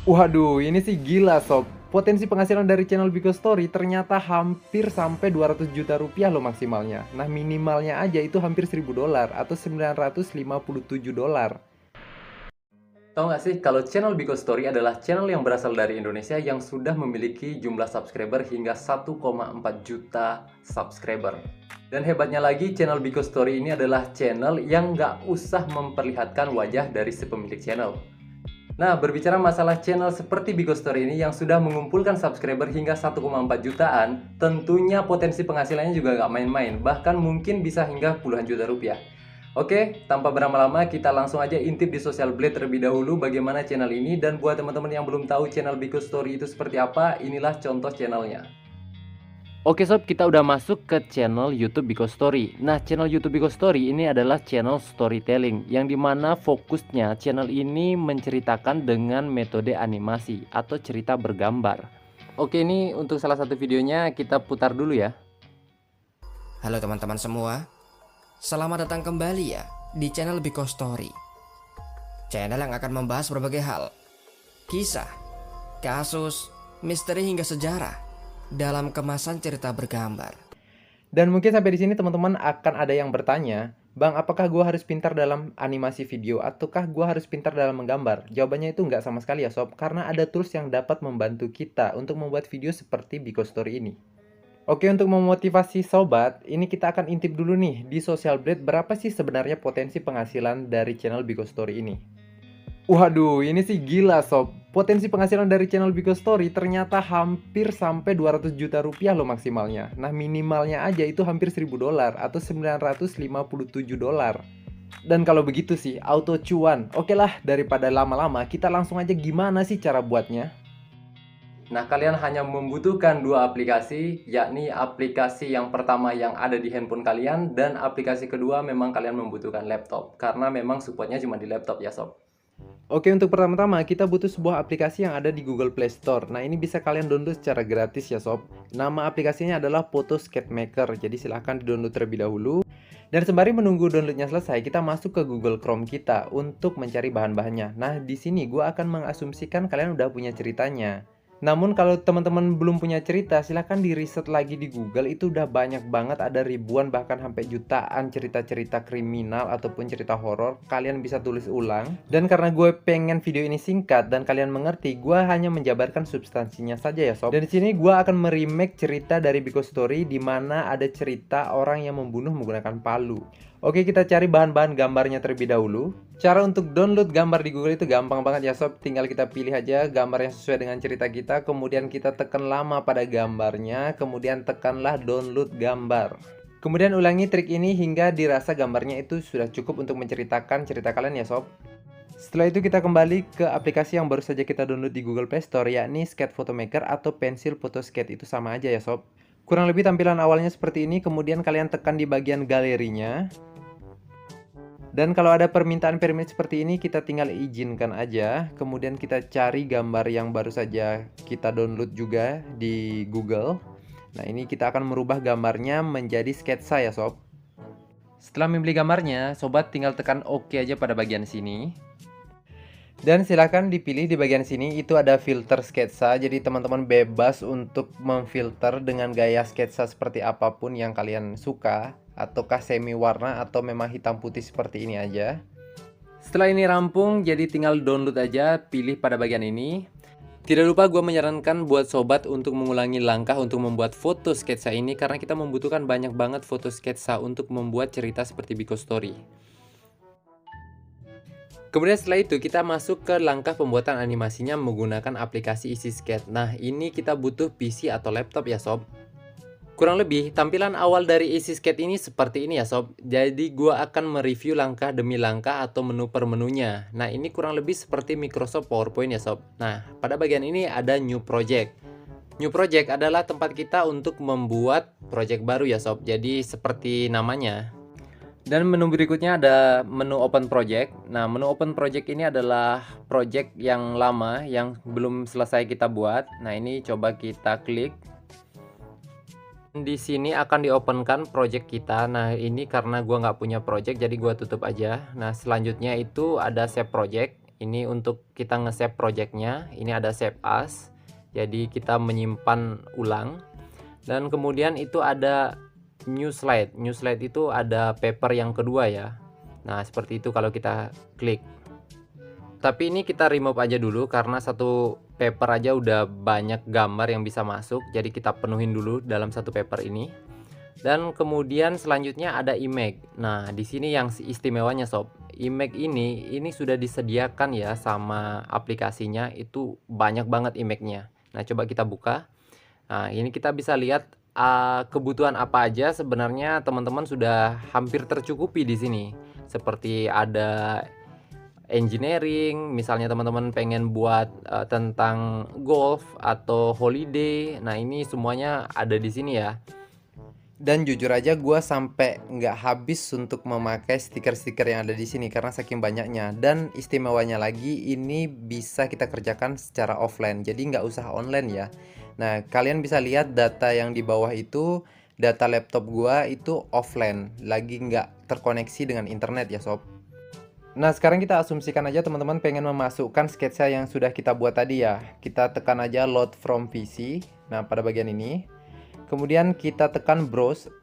Waduh, ini sih gila sob. Potensi penghasilan dari channel Bigo Story ternyata hampir sampai 200 juta rupiah loh maksimalnya. Nah minimalnya aja itu hampir 1000 dolar atau 957 dolar. Tahu nggak sih, kalau channel Bigo Story adalah channel yang berasal dari Indonesia yang sudah memiliki jumlah subscriber hingga 1,4 juta subscriber. Dan hebatnya lagi, channel Bigo Story ini adalah channel yang nggak usah memperlihatkan wajah dari si pemilik channel. Nah, berbicara masalah channel seperti Bigo Story ini yang sudah mengumpulkan subscriber hingga 1,4 jutaan, tentunya potensi penghasilannya juga nggak main-main, bahkan mungkin bisa hingga puluhan juta rupiah. Oke, tanpa berlama-lama kita langsung aja intip di Social Blade terlebih dahulu bagaimana channel ini, dan buat teman-teman yang belum tahu channel Bigo Story itu seperti apa, inilah contoh channelnya. Oke sob, kita udah masuk ke channel YouTube Bigo Story. Nah, channel YouTube Bigo Story ini adalah channel storytelling, yang dimana fokusnya channel ini menceritakan dengan metode animasi atau cerita bergambar. Oke, ini untuk salah satu videonya kita putar dulu ya. Halo teman-teman semua, selamat datang kembali ya di channel Bigo Story. Channel yang akan membahas berbagai hal, kisah, kasus, misteri hingga sejarah dalam kemasan cerita bergambar. Dan mungkin sampai di sini teman-teman akan ada yang bertanya, Bang, apakah gua harus pintar dalam animasi video ataukah gua harus pintar dalam menggambar? Jawabannya itu nggak sama sekali ya sob, karena ada tools yang dapat membantu kita untuk membuat video seperti Bigo Story ini. Oke, untuk memotivasi sobat, ini kita akan intip dulu nih di Social Blade berapa sih sebenarnya potensi penghasilan dari channel Bigo Story ini. Waduh, ini sih gila sob. Potensi penghasilan dari channel Bigo Story ternyata hampir sampai 200 juta rupiah loh maksimalnya. Nah minimalnya aja itu hampir 1000 dolar atau 957 dolar. Dan kalau begitu sih, auto cuan. Oke lah, daripada lama-lama, kita langsung aja gimana sih cara buatnya. Nah, kalian hanya membutuhkan dua aplikasi, yakni aplikasi yang pertama yang ada di handphone kalian, dan aplikasi kedua memang kalian membutuhkan laptop, karena memang supportnya cuma di laptop ya sob. Oke, untuk pertama-tama kita butuh sebuah aplikasi yang ada di Google Play Store. Nah, ini bisa kalian download secara gratis ya sob. Nama aplikasinya adalah Photoskate Maker. Jadi silahkan di-download terlebih dahulu. Dan sembari menunggu downloadnya selesai, kita masuk ke Google Chrome kita untuk mencari bahan-bahannya. Nah, di sini gue akan mengasumsikan kalian udah punya ceritanya. Namun kalau teman-teman belum punya cerita, silahkan di riset lagi di Google. Itu udah banyak banget, ada ribuan bahkan sampai jutaan cerita-cerita kriminal ataupun cerita horor. Kalian bisa tulis ulang. Dan karena gue pengen video ini singkat dan kalian mengerti, gue hanya menjabarkan substansinya saja ya sob. Dan di sini gue akan meremake cerita dari Bigo Story di mana ada cerita orang yang membunuh menggunakan palu. Oke, kita cari bahan-bahan gambarnya terlebih dahulu. Cara untuk download gambar di Google itu gampang banget ya sob. Tinggal kita pilih aja gambar yang sesuai dengan cerita kita. Kemudian kita tekan lama pada gambarnya. Kemudian tekanlah download gambar. Kemudian ulangi trik ini hingga dirasa gambarnya itu sudah cukup untuk menceritakan cerita kalian ya sob. Setelah itu kita kembali ke aplikasi yang baru saja kita download di Google Play Store, yakni Skate Photo Maker atau Pensil Photoskate. Itu sama aja ya sob. Kurang lebih tampilan awalnya seperti ini. Kemudian kalian tekan di bagian galerinya. Dan kalau ada permintaan permit seperti ini, kita tinggal izinkan aja. Kemudian kita cari gambar yang baru saja kita download juga di Google. Nah, ini kita akan merubah gambarnya menjadi sketsa ya sob. Setelah memilih gambarnya, sobat tinggal tekan OK aja pada bagian sini. Dan silakan dipilih di bagian sini, itu ada filter sketsa. Jadi teman-teman bebas untuk memfilter dengan gaya sketsa seperti apapun yang kalian suka. Ataukah semi warna atau memang hitam putih seperti ini aja. Setelah ini rampung, jadi tinggal download aja, pilih pada bagian ini. Tidak lupa gue menyarankan buat sobat untuk mengulangi langkah untuk membuat foto sketsa ini, karena kita membutuhkan banyak banget foto sketsa untuk membuat cerita seperti Bigo Story. Kemudian setelah itu kita masuk ke langkah pembuatan animasinya menggunakan aplikasi EasySketch. Nah, ini kita butuh PC atau laptop ya sob. Kurang lebih tampilan awal dari EasySketch ini seperti ini ya sob. Jadi gua akan mereview langkah demi langkah atau menu per menunya. Nah, ini kurang lebih seperti Microsoft PowerPoint ya sob. Nah, pada bagian ini ada New Project. New Project adalah tempat kita untuk membuat project baru ya sob. Jadi seperti namanya. Dan menu berikutnya ada menu Open Project. Nah, menu Open Project ini adalah project yang lama yang belum selesai kita buat. Nah, ini coba kita klik. Di sini akan diopenkan project kita. Nah, ini karena gua nggak punya project jadi gua tutup aja. Nah, selanjutnya itu ada save project. Ini untuk kita nge-save projectnya. Ini ada save as, jadi kita menyimpan ulang. Dan kemudian itu ada new slide. New slide itu ada paper yang kedua ya. Nah seperti itu kalau kita klik. Tapi ini kita remove aja dulu karena satu paper aja udah banyak gambar yang bisa masuk. Jadi kita penuhin dulu dalam satu paper ini. Dan kemudian selanjutnya ada image. Nah, di sini yang istimewanya sob. Image ini sudah disediakan ya sama aplikasinya, itu banyak banget image-nya. Nah, coba kita buka. Nah, ini kita bisa lihat kebutuhan apa aja sebenarnya teman-teman sudah hampir tercukupi di sini. Seperti ada engineering, misalnya teman-teman pengen buat tentang golf atau holiday. Nah, ini semuanya ada di sini ya. Dan jujur aja gue sampai nggak habis untuk memakai stiker-stiker yang ada di sini karena saking banyaknya. Dan istimewanya lagi ini bisa kita kerjakan secara offline, jadi nggak usah online ya. Nah kalian bisa lihat data yang di bawah itu, data laptop gue itu offline, lagi nggak terkoneksi dengan internet ya sob. Nah sekarang kita asumsikan aja teman-teman pengen memasukkan sketsa yang sudah kita buat tadi ya. Kita tekan aja load from PC. Nah pada bagian ini kemudian kita tekan browse.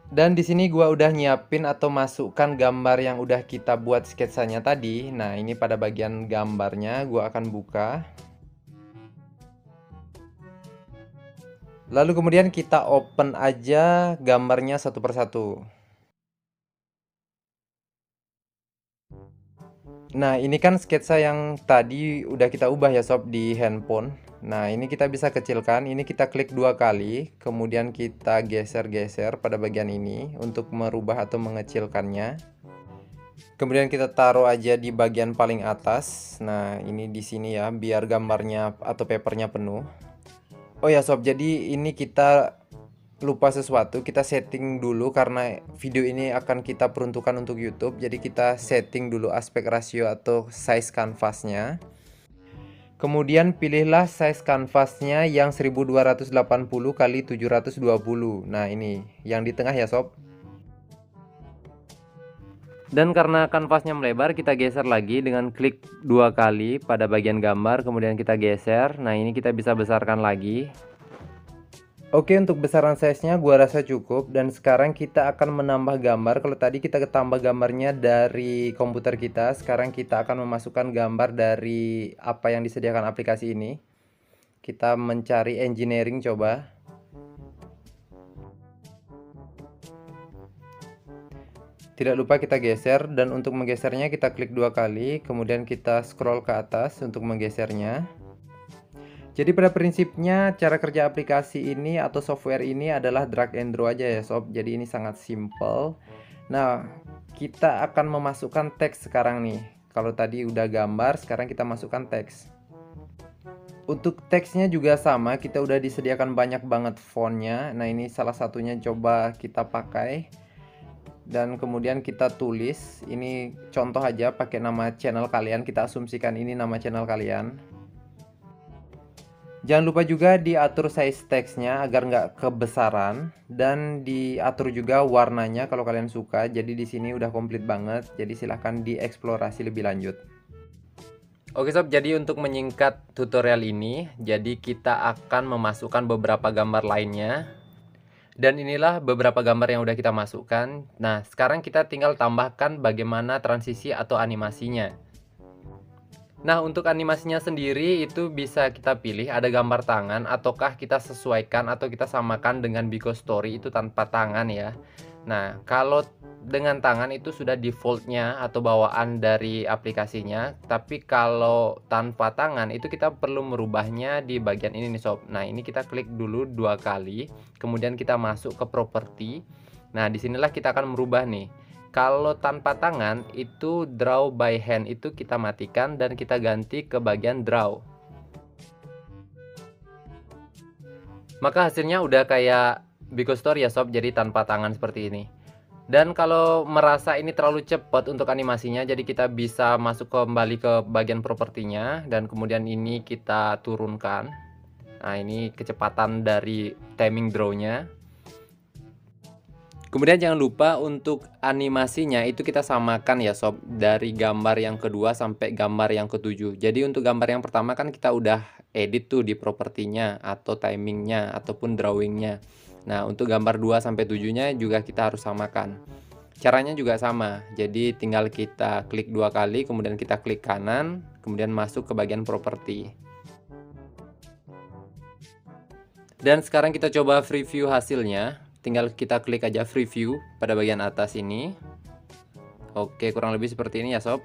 Dan di sini gua udah nyiapin atau masukkan gambar yang udah kita buat sketsanya tadi. Nah, ini pada bagian gambarnya gua akan buka. Lalu kemudian kita open aja gambarnya satu persatu. Nah, ini kan sketsa yang tadi udah kita ubah ya sob di handphone. Nah, ini kita bisa kecilkan. Ini kita klik 2 kali, kemudian kita geser-geser pada bagian ini untuk merubah atau mengecilkannya. Kemudian kita taruh aja di bagian paling atas. Nah, ini di sini ya, biar gambarnya atau papernya penuh. Oh ya sob, jadi ini kita lupa sesuatu, kita setting dulu karena video ini akan kita peruntukkan untuk YouTube. Jadi kita setting dulu aspek rasio atau size kanvasnya. Kemudian pilihlah size kanvasnya yang 1280 kali 720. Nah ini yang di tengah ya sob. Dan karena kanvasnya melebar, kita geser lagi dengan klik 2 kali pada bagian gambar, kemudian kita geser. Nah ini kita bisa besarkan lagi. Oke, untuk besaran size-nya gua rasa cukup. Dan sekarang kita akan menambah gambar. Kalau tadi kita tambah gambarnya dari komputer kita, sekarang kita akan memasukkan gambar dari apa yang disediakan aplikasi ini. Kita mencari engineering coba. Tidak lupa kita geser, dan untuk menggesernya kita klik 2 kali, kemudian kita scroll ke atas untuk menggesernya. Jadi pada prinsipnya cara kerja aplikasi ini atau software ini adalah drag and drop aja ya sob. Jadi ini sangat simple. Nah, kita akan memasukkan teks sekarang nih. Kalau tadi udah gambar, sekarang kita masukkan teks. Untuk teksnya juga sama, kita udah disediakan banyak banget fontnya. Nah ini salah satunya coba kita pakai. Dan kemudian kita tulis. Ini contoh aja pakai nama channel kalian. Kita asumsikan ini nama channel kalian. Jangan lupa juga diatur size teksnya agar nggak kebesaran, dan diatur juga warnanya kalau kalian suka. Jadi di sini udah komplit banget. Jadi silahkan dieksplorasi lebih lanjut. Oke sob, jadi untuk menyingkat tutorial ini, jadi kita akan memasukkan beberapa gambar lainnya. Dan inilah beberapa gambar yang udah kita masukkan. Nah, sekarang kita tinggal tambahkan bagaimana transisi atau animasinya. Nah, untuk animasinya sendiri itu bisa kita pilih ada gambar tangan, ataukah kita sesuaikan atau kita samakan dengan Bigo Story itu tanpa tangan ya. Nah, kalau dengan tangan itu sudah defaultnya atau bawaan dari aplikasinya. Tapi kalau tanpa tangan itu kita perlu merubahnya di bagian ini nih sob. Nah, ini kita klik dulu 2 kali, kemudian kita masuk ke properti. Nah, disinilah kita akan merubah nih. Kalau tanpa tangan itu draw by hand itu kita matikan dan kita ganti ke bagian draw. Maka hasilnya udah kayak Bigo Story ya sob, jadi tanpa tangan seperti ini. Dan kalau merasa ini terlalu cepat untuk animasinya, jadi kita bisa masuk kembali ke bagian propertinya dan kemudian ini kita turunkan. Nah ini kecepatan dari timing drawnya. Kemudian jangan lupa untuk animasinya itu kita samakan ya sob, dari gambar yang kedua sampai gambar yang ketujuh. Jadi untuk gambar yang pertama kan kita udah edit tuh di propertinya atau timingnya ataupun drawingnya. Nah untuk gambar 2 sampai 7-nya juga kita harus samakan. Caranya juga sama, jadi tinggal kita klik 2 kali, kemudian kita klik kanan, kemudian masuk ke bagian properti. Dan sekarang kita coba preview hasilnya. Tinggal kita klik aja preview pada bagian atas ini. Oke, kurang lebih seperti ini ya sob.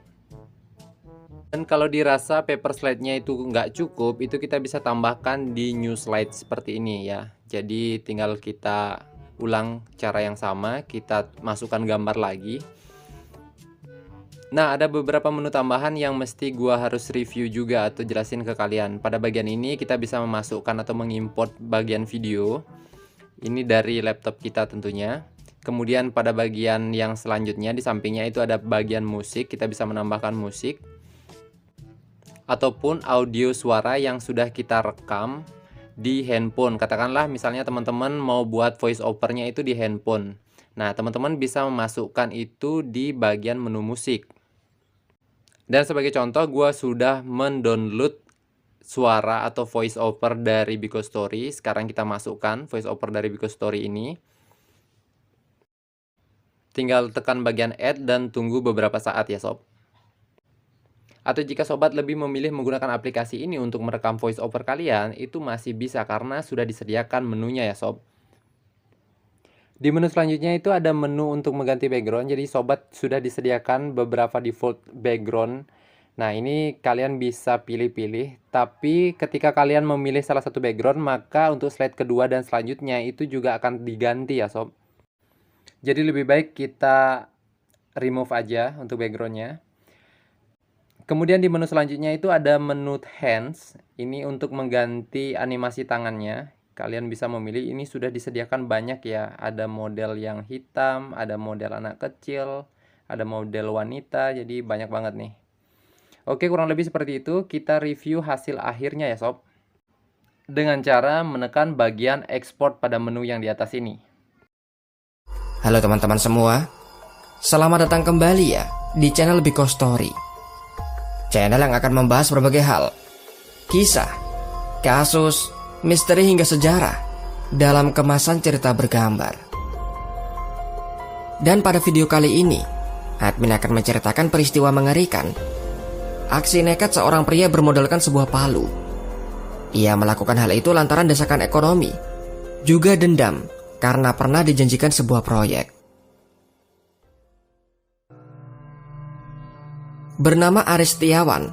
Dan kalau dirasa paper slide-nya itu nggak cukup, itu kita bisa tambahkan di new slide seperti ini ya. Jadi tinggal kita ulang cara yang sama, kita masukkan gambar lagi. Nah, ada beberapa menu tambahan yang mesti gua harus review juga atau jelasin ke kalian. Pada bagian ini kita bisa memasukkan atau mengimport bagian video. Ini dari laptop kita tentunya. Kemudian pada bagian yang selanjutnya di sampingnya itu ada bagian musik, kita bisa menambahkan musik ataupun audio suara yang sudah kita rekam di handphone. Katakanlah misalnya teman-teman mau buat voice overnya itu di handphone. Nah, teman-teman bisa memasukkan itu di bagian menu musik. Dan sebagai contoh, gua sudah mendownload suara atau voice over dari Bigo Story. Sekarang kita masukkan voice over dari Bigo Story ini. Tinggal tekan bagian add dan tunggu beberapa saat ya sob. Atau jika sobat lebih memilih menggunakan aplikasi ini untuk merekam voice over kalian, itu masih bisa karena sudah disediakan menunya ya sob. Di menu selanjutnya itu ada menu untuk mengganti background. Jadi sobat sudah disediakan beberapa default background. Nah, ini kalian bisa pilih-pilih, tapi ketika kalian memilih salah satu background, maka untuk slide kedua dan selanjutnya itu juga akan diganti ya sob. Jadi lebih baik kita remove aja untuk backgroundnya. Kemudian di menu selanjutnya itu ada menu hands, ini untuk mengganti animasi tangannya. Kalian bisa memilih, ini sudah disediakan banyak ya, ada model yang hitam, ada model anak kecil, ada model wanita, jadi banyak banget nih. Oke, kurang lebih seperti itu. Kita review hasil akhirnya ya sob, dengan cara menekan bagian export pada menu yang di atas ini. Halo teman-teman semua, selamat datang kembali ya di channel Bigo Story. Channel yang akan membahas berbagai hal, kisah, kasus, misteri hingga sejarah dalam kemasan cerita bergambar. Dan pada video kali ini, admin akan menceritakan peristiwa mengerikan. Aksi nekat seorang pria bermodalkan sebuah palu. Ia melakukan hal itu lantaran desakan ekonomi, juga dendam karena pernah dijanjikan sebuah proyek. Bernama Aris Setiawan,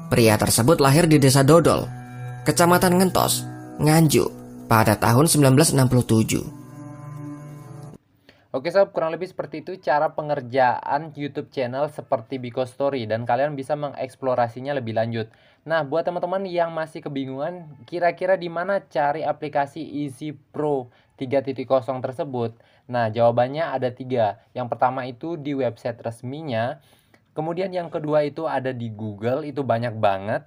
pria tersebut lahir di Desa Dodol, Kecamatan Ngentos, Nganjuk, pada tahun 1967. Oke sob, kurang lebih seperti itu cara pengerjaan YouTube channel seperti Bigo Story, dan kalian bisa mengeksplorasinya lebih lanjut. Nah, buat teman-teman yang masih kebingungan kira-kira di mana cari aplikasi Easy Pro 3.0 tersebut. Nah, jawabannya ada 3. Yang pertama itu di website resminya. Kemudian yang kedua itu ada di Google, itu banyak banget.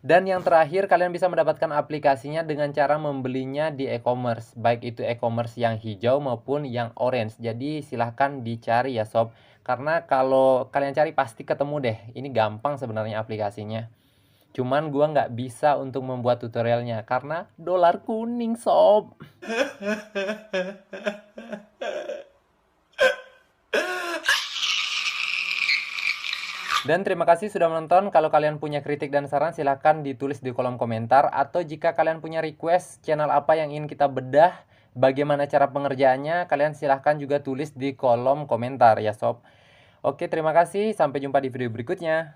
Dan yang terakhir, kalian bisa mendapatkan aplikasinya dengan cara membelinya di e-commerce, baik itu e-commerce yang hijau maupun yang orange. Jadi silahkan dicari ya sob, karena kalau kalian cari pasti ketemu deh. Ini gampang sebenarnya aplikasinya. Cuman gua nggak bisa untuk membuat tutorialnya karena dolar kuning sob. Dan terima kasih sudah menonton. Kalau kalian punya kritik dan saran silahkan ditulis di kolom komentar. Atau jika kalian punya request channel apa yang ingin kita bedah, bagaimana cara pengerjaannya, kalian silahkan juga tulis di kolom komentar ya sob. Oke, terima kasih. Sampai jumpa di video berikutnya.